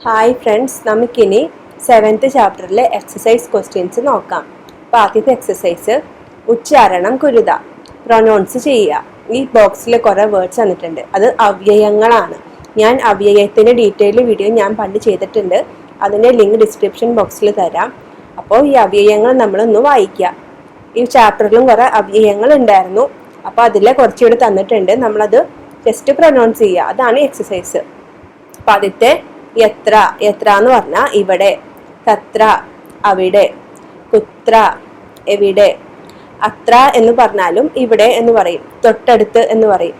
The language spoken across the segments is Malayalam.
ഹായ് ഫ്രണ്ട്സ്, നമുക്കിനി 7th ചാപ്റ്ററിലെ എക്സസൈസ് ക്വസ്റ്റ്യൻസ് നോക്കാം. അപ്പോൾ ആദ്യത്തെ എക്സസൈസ് ഉച്ചാരണം കുരുത, പ്രൊനൗൺസ് ചെയ്യുക. ഈ ബോക്സിൽ കുറേ വേർഡ്സ് വന്നിട്ടുണ്ട്, അത് അവ്യയങ്ങളാണ്. ഞാൻ അവ്യയത്തിൻ്റെ ഡീറ്റെയിൽ വീഡിയോ ഞാൻ പണ്ട് ചെയ്തിട്ടുണ്ട്, അതിൻ്റെ ലിങ്ക് ഡിസ്ക്രിപ്ഷൻ ബോക്സിൽ തരാം. അപ്പോൾ ഈ അവ്യയങ്ങൾ നമ്മളൊന്ന് വായിക്കുക. ഈ ചാപ്റ്ററിലും കുറേ അവ്യയങ്ങൾ ഉണ്ടായിരുന്നു, അപ്പോൾ അതിലെ കുറച്ചുകൂടി തന്നിട്ടുണ്ട്, നമ്മളത് ജസ്റ്റ് പ്രൊനൗൺസ് ചെയ്യുക. അതാണ് എക്സസൈസ്. അപ്പോൾ ആദ്യത്തെ യത്ര, യത്ര എന്ന് പറഞ്ഞാൽ ഇവിടെ, തത്ര അവിടെ, കുത്ര എവിടെ, അത്ര എന്ന് പറഞ്ഞാലും ഇവിടെ എന്ന് പറയും, തൊട്ടടുത്ത് എന്ന് പറയും.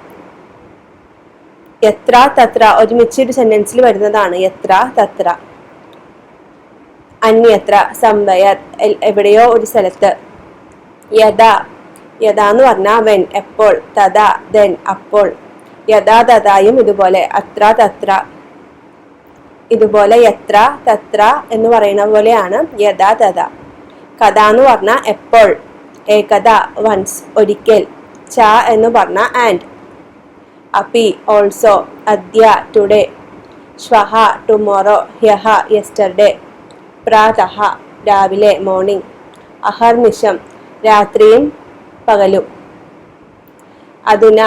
യത്ര തത്ര ഒരുമിച്ച് ഒരു സെന്റൻസിൽ വരുന്നതാണ് യത്ര തത്ര. അന്യത്ര സംഭയത് എവിടെയോ ഒരു സ്ഥലത്ത്. യഥ, യഥ എന്ന് പറഞ്ഞാൽ വെൻ എപ്പോൾ, തഥ ദെൻ അപ്പോൾ. യഥാ തഥായും ഇതുപോലെ, അത്ര തത്ര ഇതുപോലെ, യത്ര തത്ര എന്ന് പറയുന്ന പോലെയാണ് യഥാ തഥ. കഥ എന്ന് പറഞ്ഞാൽ എപ്പോൾ, ഏകഥ വൺസ് ഒരിക്കൽ. ച എന്ന് പറഞ്ഞാൽ ആൻഡ്. അപി ഓൾസോ, അദ്യ ടുഡേ, ശ്വഹ ടുമോറോ, ഹ്യഹ യെസ്റ്റർഡേ, പ്രാതഹ രാവിലെ മോർണിംഗ്, അഹർനിശം രാത്രിയും പകലും, അധുന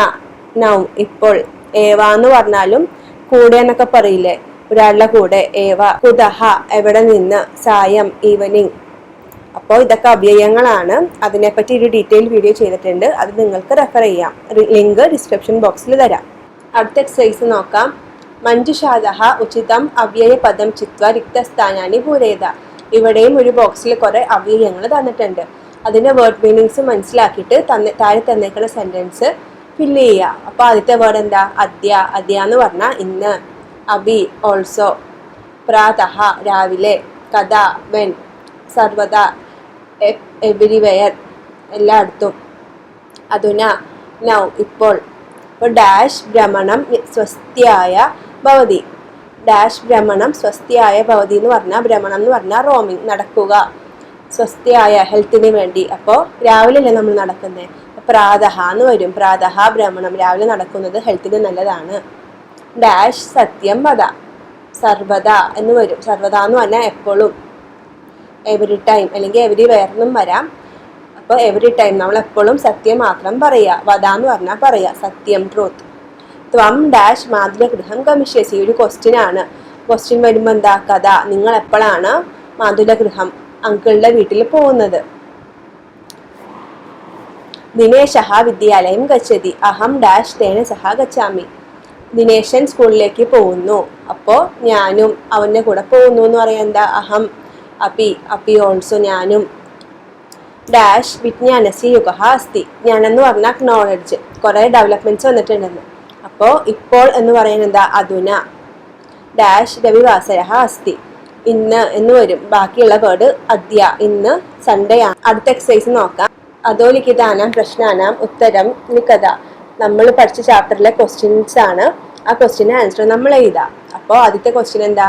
നൗ ഇപ്പോൾ. ഏവ എന്ന് പറഞ്ഞാലും കൂടെ എന്നൊക്കെ പറയില്ലേ, ഒരാളുടെ കൂടെ. ഏവ കുതഹ എവിടെ നിന്ന്, സായം ഈവനിങ്. അപ്പോൾ ഇതൊക്കെ അവ്യയങ്ങളാണ്. അതിനെപ്പറ്റി ഒരു ഡീറ്റെയിൽ വീഡിയോ ചെയ്തിട്ടുണ്ട്, അത് നിങ്ങൾക്ക് റെഫർ ചെയ്യാം. ലിങ്ക് ഡിസ്ക്രിപ്ഷൻ ബോക്സിൽ തരാം. അടുത്ത എക്സസൈസ് നോക്കാം. മഞ്ജുഷാദഹ ഉചിതം അവ്യയ പദം ചിത്വ റിക്തസ്ഥാനാനി പൂരേത. ഇവിടെയും ഒരു ബോക്സിൽ കുറെ അവ്യയങ്ങൾ തന്നിട്ടുണ്ട്, അതിന്റെ വേർഡ് മീനിങ്സ് മനസ്സിലാക്കിയിട്ട് താഴെ തന്നേക്കുന്ന സെന്റൻസ് ഫില്ല് ചെയ്യുക. അപ്പോൾ ആദ്യത്തെ വേർഡ് എന്താ? അദ്യ, അദ്യ എന്ന് പറഞ്ഞാൽ ഇന്ന്. അബി ഓൾസോ, പ്രാതഹ രാവിലെ, കഥ വെൻ, സർവദ എവരിവെയർ എല്ലായിടത്തും, അധുന നൗ ഇപ്പോൾ. ഇപ്പോൾ ഡാഷ് ഭ്രമണം സ്വസ്തിയായ ഭവതി. ഡാഷ് ഭ്രമണം സ്വസ്തിയായ ഭവതി എന്ന് പറഞ്ഞാൽ, ഭ്രമണം എന്ന് പറഞ്ഞാൽ റോമിങ്, നടക്കുക. സ്വസ്തിയായ ഹെൽത്തിന് വേണ്ടി. അപ്പോൾ രാവിലെ അല്ലേ നമ്മൾ നടക്കുന്നത്, പ്രാതഹ എന്ന് വരും. പ്രാതഹ ഭ്രമണം, രാവിലെ നടക്കുന്നത് ഹെൽത്തിന് നല്ലതാണ്. ഡാഷ് സത്യം വദ, സർവദ എന്ന് വരും. സർവദ എന്ന് പറഞ്ഞാൽ എപ്പോഴും, എവറി ടൈം അല്ലെങ്കിൽ എവരി വെയറിനും വരാം. അപ്പോൾ എവറി ടൈം നമ്മൾ എപ്പോഴും സത്യം മാത്രം പറയുക. വദ എന്ന് പറഞ്ഞാൽ പറയുക, സത്യം, ട്രൂത്ത്. ത്വം ഡാഷ് മാതുലഗൃഹം ഗമിഷ്യസി, ഒരു ക്വസ്റ്റ്യൻ ആണ്. ക്വസ്റ്റ്യൻ വരുമ്പോൾ എന്താ? കഥ, നിങ്ങൾ എപ്പോഴാണ് മാതുലഗൃഹം അങ്കിളുടെ വീട്ടിൽ പോകുന്നത്? ദിനേശഃ വിദ്യാലയം ഗച്ഛതി, അഹം ഡാഷ് തേന സഹ ഗച്ഛാമി. ദിനേശൻ സ്കൂളിലേക്ക് പോകുന്നു, അപ്പോൾ ഞാനും അവൻ്റെ കൂടെ പോകുന്നു എന്ന് പറയാൻ എന്താ? അഹം. അപി, അപി ഓൾസോ ഞാനും. ഡാഷ് വിജ്ഞാനസി യുഗഃ അസ്തി. ജ്ഞാനം എന്ന് പറഞ്ഞാൽ നോളജ്, കുറേ ഡെവലപ്മെന്റ്സ് വന്നിട്ടുണ്ടെന്ന്. അപ്പോൾ ഇപ്പോൾ എന്ന് പറയുന്നത് എന്താ? അധുന. ഡാഷ് രവിവാസരഃ അസ്തി, ഇന്ന് എന്ന് വരും. ബാക്കിയുള്ള വേർഡ് അദ്യ, ഇന്ന് സൺഡേ ആണ്. അടുത്ത എക്സസൈസ് നോക്കാം. അധോലിഖിതാനാം പ്രശ്നാനാം ഉത്തരം ലിഖത. നമ്മൾ പഠിച്ച ചാപ്റ്ററിലെ ക്വസ്റ്റ്യൻസ് ആണ്. ആ ക്വസ്റ്റ്യന് ആൻസർ നമ്മൾ എഴുതാം. അപ്പോൾ ആദ്യത്തെ ക്വസ്റ്റ്യൻ എന്താ?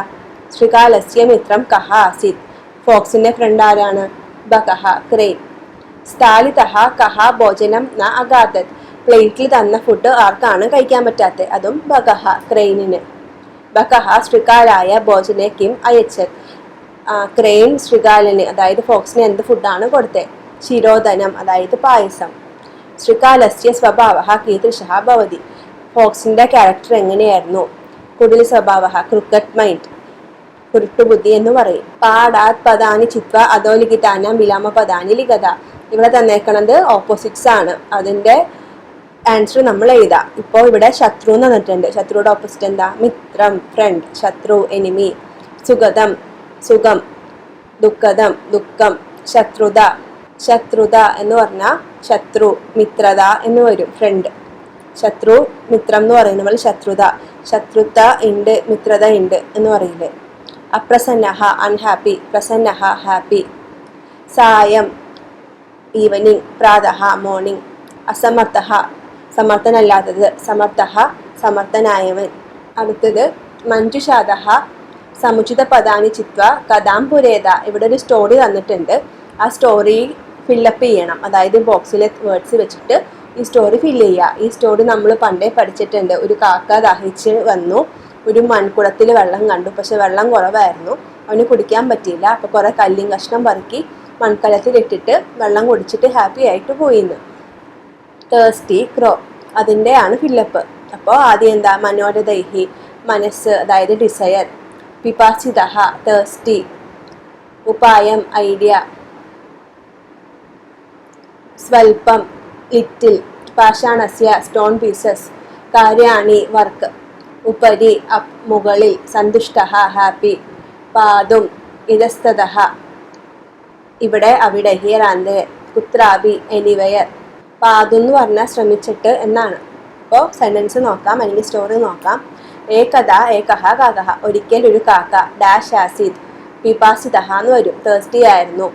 ശ്രീകാലസ്യ മിത്രം കഹ ആസിത്. ഫോക്സിന്റെ ഫ്രണ്ട് ആരാണ്? ബകഹ, ക്രെയിൻ. സ്ഥാലിതഹ കഹ ഭോജനം ന അഗാതത്. പ്ലേറ്റിൽ തന്ന ഫുഡ് ആർക്കാണ് കഴിക്കാൻ പറ്റാത്തത്? അതും ബകഹ, ക്രെയിനിന്. ബകഹ ശ്രീകാലായ ഭോജനെ കിം അയച്ചത്. ക്രെയിൻ ശ്രീകാലന്, അതായത് ഫോക്സിന് എന്ത് ഫുഡാണ് കൊടുത്തത്? ശിരോധനം, അതായത് പായസം. ശ്രീകാലസ്യ സ്വഭാവഃ കീദൃശഃ ഭവതി. ഫോക്സിന്റെ ക്യാരക്ടർ എങ്ങനെയായിരുന്നു? കുടിൽ സ്വഭാവഃ, ക്രിക്കറ്റ് മൈൻഡ്, കുരുട്ടുബുദ്ധി എന്ന് പറയും. പാടാത് പദാനി ചിത്വ അധോലിഖിതാനാം വിലാമ പദാനി ലിഖത. ഇവിടെ തന്നേക്കണത് ഓപ്പോസിറ്റ്സ് ആണ്, അതിന്റെ ആൻസർ നമ്മൾ എഴുതാം. ഇപ്പോൾ ഇവിടെ ശത്രു എന്ന് തന്നിട്ടുണ്ട്. ശത്രുയുടെ ഓപ്പോസിറ്റ് എന്താ? മിത്രം, ഫ്രണ്ട്. ശത്രു, എനിമി. സുഗതം, സുഖം. ദുഃഖതം, ദുഃഖം. ശത്രുത, ശത്രുത എന്ന് പറഞ്ഞാൽ ശത്രു. മിത്രത എന്ന് വരും, ഫ്രണ്ട്. ശത്രു, മിത്രം എന്ന് പറയുന്ന പോലെ ശത്രുത. ശത്രുത ഉണ്ട്, മിത്രത ഉണ്ട് എന്ന് പറയില്ലേ. അപ്രസന്നഹ അൺഹാപ്പി, പ്രസന്നഹ ഹാപ്പി. സായം ഈവനിങ്, പ്രാതഹ മോർണിംഗ്. അസമർത്ഥഹ സമർത്ഥനല്ലാത്തത്, സമർത്ഥഹ സമർത്ഥനായവൻ. അടുത്തത് മഞ്ജുഷാദഹ സമുചിത പദാനി ചിത്വ കഥാം പുരേത. ഇവിടെ ഒരു സ്റ്റോറി തന്നിട്ടുണ്ട്, ആ സ്റ്റോറി ഫില്ലപ്പ് ചെയ്യണം. അതായത് ബോക്സിലെ വേർഡ്സ് വെച്ചിട്ട് ഈ സ്റ്റോറി ഫില്ല് ചെയ്യുക. ഈ സ്റ്റോറി നമ്മൾ പണ്ടേ പഠിച്ചിട്ടുണ്ട്. ഒരു കാക്ക ദാഹിച്ച് വന്നു, ഒരു മൺകുടത്തിൽ വെള്ളം കണ്ടു. പക്ഷെ വെള്ളം കുറവായിരുന്നു, അവന് കുടിക്കാൻ പറ്റിയില്ല. അപ്പോൾ കുറേ കല്ലും കഷ്ണം പറക്കി മൺകലത്തിലിട്ടിട്ട് വെള്ളം കുടിച്ചിട്ട് ഹാപ്പി ആയിട്ട് പോയിന്ന്. തേഴ്സ്റ്റി ക്രോ, അതിൻ്റെ ആണ് ഫില്ലപ്പ്. അപ്പോൾ ആദ്യം എന്താ, മനോരഥൈഹി മനസ്സ്, അതായത് ഡിസയർ. പിപാസിതഹ തേഴ്സ്റ്റി, ഉപായം ഐഡിയ. സ്വൽപ്പം ലിറ്റിൽ. പാഷാണസ്യ സ്റ്റോൺ പീസസ്. കാര്യാണി വർക്ക്. ഉപരി അപ്പ് മുകളിൽ. സന്തുഷ്ടഃ ഹാപ്പി. പാതും ഇതസ്തതഃ ഇവിടെ അവിടെ. Here and there. കുത്രാപി എനിവെയർ. പാതും എന്ന് പറഞ്ഞാൽ ശ്രമിച്ചിട്ട് എന്നാണ്. അപ്പോൾ സെൻറ്റൻസ് നോക്കാം അല്ലെങ്കിൽ സ്റ്റോറി നോക്കാം. ഏകദാ ഏകഹ കാകഹ, ഒരിക്കൽ ഒരു കാക്ക. ഡാഷ് ആസിഡ് പിപാസിതഹ എന്ന് വരും, തേഴ്സ്റ്റി ആയിരുന്നു.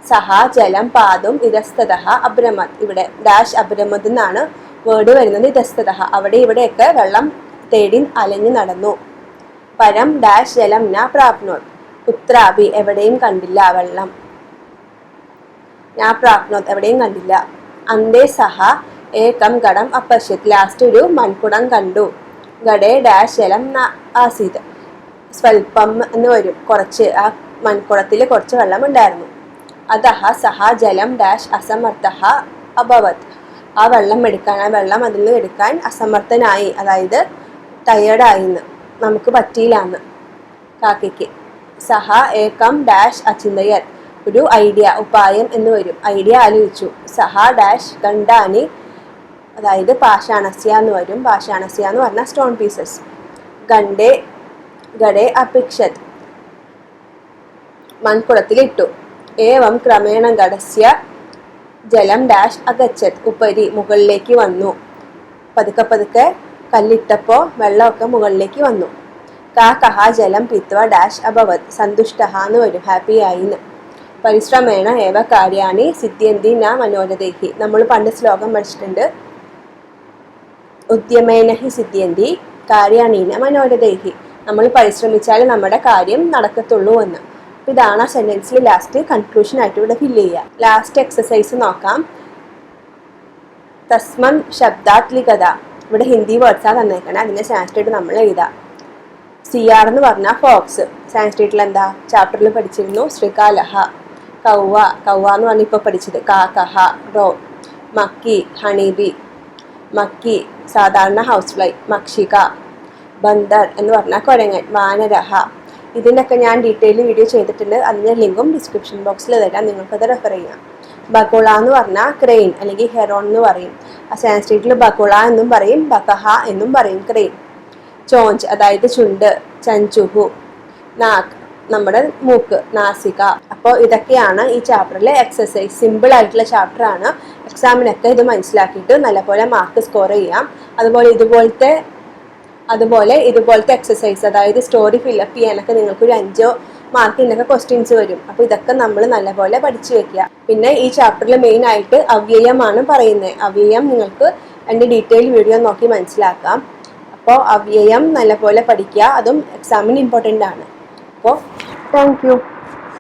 സഹ ജലം പാതും ഇതസ്തതഹ അബ്രമത്. ഇവിടെ ഡാഷ് അബ്രമത് എന്നാണ് വേർഡ് വരുന്നത്. ഇതസ്തതഹ അവിടെ ഇവിടെയൊക്കെ വെള്ളം തേടി അലഞ്ഞു നടന്നു. പരം ഡാഷ് ജലം ന പ്രാപ്നോത്. കുത്രാപി എവിടെയും കണ്ടില്ല വെള്ളം. ന പ്രാപ്നോത് എവിടെയും കണ്ടില്ല. അന്തേ സഹ ഏകം ഘടം അപശ്യത്, ലാസ്റ്റ് ഒരു മൺകുടം കണ്ടു. ഘടേ ഡാഷ് ജലം ന ആസീത്. സ്വൽപ്പം എന്ന് വരും, കുറച്ച്. ആ മൺകുടത്തിൽ കുറച്ച് വെള്ളം ഉണ്ടായിരുന്നു. അതഹ സഹ ജലം ഡാഷ് അസമർത്ഥഃ അഭവത്. ആ വെള്ളം എടുക്കാൻ, ആ വെള്ളം അതിൽ നിന്ന് എടുക്കാൻ അസമർത്ഥനായി, അതായത് ടയേർഡായിന്ന്, നമുക്ക് പറ്റിയില്ലാന്ന് കാക്കയ്ക്ക്. സഹ ഏകം ഡാഷ് അചിന്തയൻ, ഒരു ഐഡിയ, ഉപായം എന്ന് വരും, ഐഡിയ ആലോചിച്ചു. സഹ ഡാഷ് ഗണ്ഡാനി, അതായത് പാഷാണസ്യ എന്ന് വരും. പാഷാണസ്യ എന്ന് പറഞ്ഞാൽ സ്റ്റോൺ പീസസ്. ഗണ്ഡേ ഗഡേ അപിക്ഷത്, മൺകുടത്തിലിട്ടു. ഏവം ക്രമേണ ഘടസ്യ ജലം ഡാഷ് അഗച്ഛത്, ഉപരി മുകളിലേക്ക് വന്നു. പതുക്കെ പതുക്കെ കല്ലിട്ടപ്പോൾ വെള്ളമൊക്കെ മുകളിലേക്ക് വന്നു. കാക്കഹ ജലം പിത്വ ഡാഷ് അഭവത്, സന്തുഷ്ടഃ എന്ന് വരും, ഹാപ്പി ആയിന്ന്. പരിശ്രമേണ ഏവ കാര്യാണി സിദ്ധ്യന്തി ന മനോരഥൈഹി. നമ്മൾ പണ്ട് ശ്ലോകം പഠിച്ചിട്ടുണ്ട്. ഉദ്യമേന ഹി സിദ്ധ്യന്തി കാര്യാണീന മനോരഥൈഹി. നമ്മൾ പരിശ്രമിച്ചാൽ നമ്മുടെ കാര്യം നടക്കത്തുള്ളൂ എന്ന്. ഇതാണ് ആ സെന്റൻസിൽ ലാസ്റ്റ് കൺക്ലൂഷൻ ആയിട്ട് ഇവിടെ ഫില്ല് ചെയ്യുക. ലാസ്റ്റ് എക്സസൈസ് നോക്കാം. തസ്മം ശബ്ദാത് ലിഖത. ഇവിടെ ഹിന്ദി വേർഡ്സാണ് തന്നേക്കണേ, അതിൻ്റെ സാൻസ്ക്രിറ്റ് നമ്മൾ എഴുതാം. സിയാർ എന്ന് പറഞ്ഞാൽ ഫോക്സ്. സാൻസ്ക്രിറ്റിൽ എന്താ ചാപ്റ്ററിൽ പഠിച്ചിരുന്നു, ശ്രീകാലഹ. കൗവ, കൗവ എന്ന് പറഞ്ഞാൽ ഇപ്പോൾ പഠിച്ചത്. കാക്കഹ റോ. മക്കി ഹണിബി. മക്കി സാധാരണ ഹൗസ് ഫ്ലൈ. മക്ഷിക. ബന്ദർ എന്ന് പറഞ്ഞാൽ കുരങ്ങൻ. വാനരഹ. ഇതിനൊക്കെ ഞാൻ ഡീറ്റെയിൽ വീഡിയോ ചെയ്തിട്ടുണ്ട്, അതിൻ്റെ ലിങ്കും ഡിസ്ക്രിപ്ഷൻ ബോക്സിൽ തരാം, നിങ്ങൾക്കത് റെഫർ ചെയ്യാം. ബഗുള എന്ന് പറഞ്ഞാൽ ക്രെയിൻ അല്ലെങ്കിൽ ഹെറോൺ എന്ന് പറയും. ആ സാൻസ്ക്രിറ്റിൽ ബഗുള എന്നും പറയും, ബകഹ എന്നും പറയും, ക്രെയിൻ. ചോഞ്ച് അതായത് ചുണ്ട്. ചഞ്ചുഹു. നാക്ക് നമ്മുടെ മൂക്ക്, നാസിക. അപ്പോൾ ഇതൊക്കെയാണ് ഈ ചാപ്റ്ററിലെ എക്സസൈസ്. സിമ്പിൾ ആയിട്ടുള്ള ചാപ്റ്ററാണ്. എക്സാമിനൊക്കെ ഇത് മനസ്സിലാക്കിയിട്ട് നല്ലപോലെ മാർക്ക് സ്കോർ ചെയ്യാം. അതുപോലെ ഇതുപോലത്തെ എക്സസൈസ്, അതായത് സ്റ്റോറി ഫില്ലപ്പ് ചെയ്യാനൊക്കെ നിങ്ങൾക്ക് ഒരു 5 മാർക്കിനൊക്കെ ക്വസ്റ്റ്യൻസ് വരും. അപ്പോൾ ഇതൊക്കെ നമ്മൾ നല്ലപോലെ പഠിച്ചു വെക്കുക. പിന്നെ ഈ ചാപ്റ്ററിൽ മെയിൻ ആയിട്ട് അവ്യയമാണ് പറയുന്നത്. അവ്യയം നിങ്ങൾക്ക് എൻ്റെ ഡീറ്റെയിൽ വീഡിയോ നോക്കി മനസ്സിലാക്കാം. അപ്പോൾ അവ്യയം നല്ലപോലെ പഠിക്കുക, അതും എക്സാമിന് ഇമ്പോർട്ടൻ്റ് ആണ്. അപ്പോൾ താങ്ക് യു.